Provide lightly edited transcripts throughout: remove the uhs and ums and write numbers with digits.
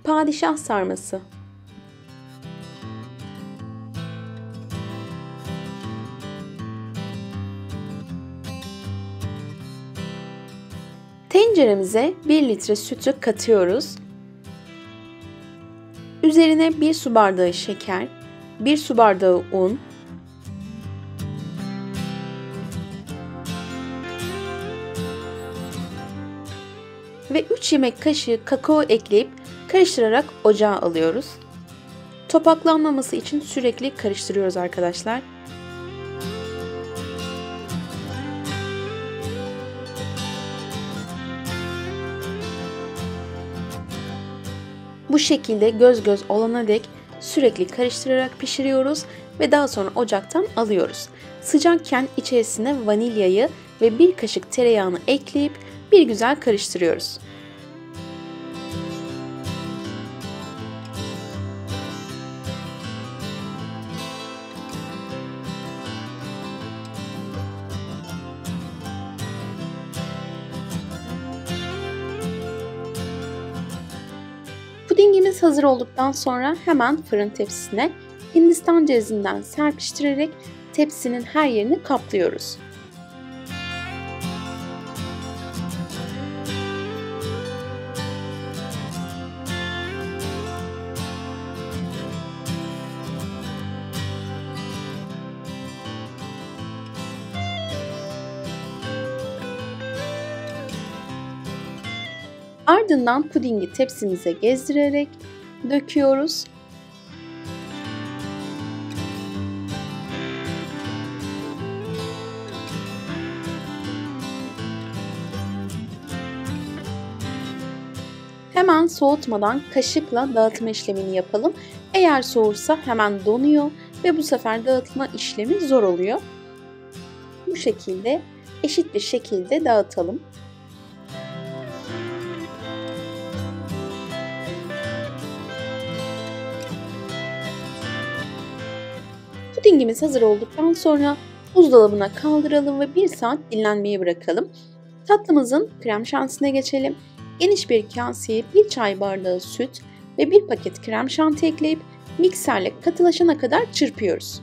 Padişah sarması. Tenceremize 1 litre sütü katıyoruz. Üzerine 1 su bardağı şeker, 1 su bardağı un, ve 3 yemek kaşığı kakao ekleyip karıştırarak ocağa alıyoruz. Topaklanmaması için sürekli karıştırıyoruz arkadaşlar. Bu şekilde göz göz olana dek sürekli karıştırarak pişiriyoruz ve daha sonra ocaktan alıyoruz. Sıcakken içerisine vanilyayı ve 1 kaşık tereyağını ekleyip bir güzel karıştırıyoruz. Pudingimiz hazır olduktan sonra hemen fırın tepsisine Hindistan cevizinden serpiştirerek tepsinin her yerini kaplıyoruz. Ardından pudingi tepsimize gezdirerek döküyoruz. Hemen soğutmadan kaşıkla dağıtma işlemini yapalım. Eğer soğursa hemen donuyor ve bu sefer dağıtma işlemi zor oluyor. Bu şekilde eşit bir şekilde dağıtalım. Pudingimiz hazır olduktan sonra buzdolabına kaldıralım ve 1 saat dinlenmeye bırakalım. Tatlımızın krem şantisine geçelim. Geniş bir kaseye 1 çay bardağı süt ve 1 paket krem şanti ekleyip mikserle katılaşana kadar çırpıyoruz.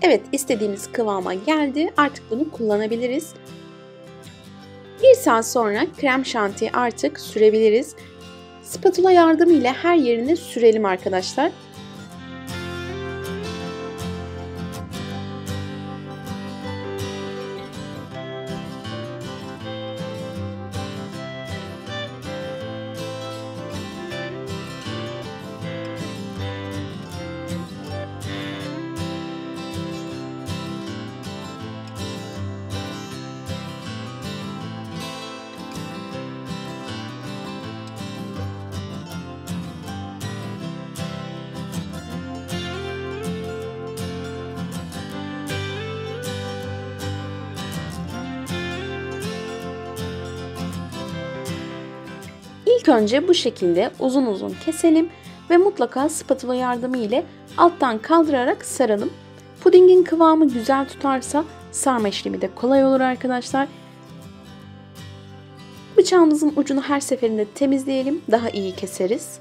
Evet, istediğimiz kıvama geldi. Artık bunu kullanabiliriz. 1 saat sonra krem şantiyi artık sürebiliriz. Spatula yardımıyla her yerine sürelim arkadaşlar. İlk önce bu şekilde uzun uzun keselim ve mutlaka spatula yardımı ile alttan kaldırarak saralım. Pudingin kıvamı güzel tutarsa sarma işlemi de kolay olur arkadaşlar. Bıçağımızın ucunu her seferinde temizleyelim, daha iyi keseriz.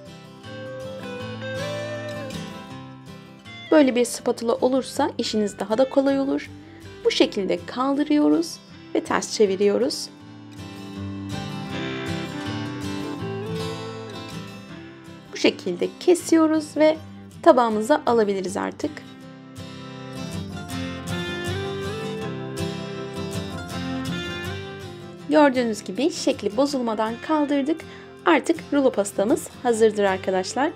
Böyle bir spatula olursa işiniz daha da kolay olur. Bu şekilde kaldırıyoruz ve ters çeviriyoruz. Bu şekilde kesiyoruz ve tabağımıza alabiliriz artık. Gördüğünüz gibi şekli bozulmadan kaldırdık. Artık rulo pastamız hazırdır arkadaşlar.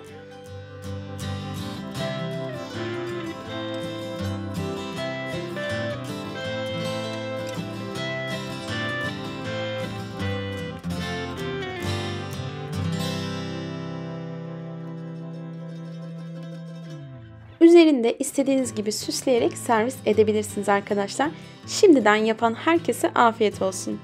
Üzerinde istediğiniz gibi süsleyerek servis edebilirsiniz arkadaşlar. Şimdiden yapan herkese afiyet olsun.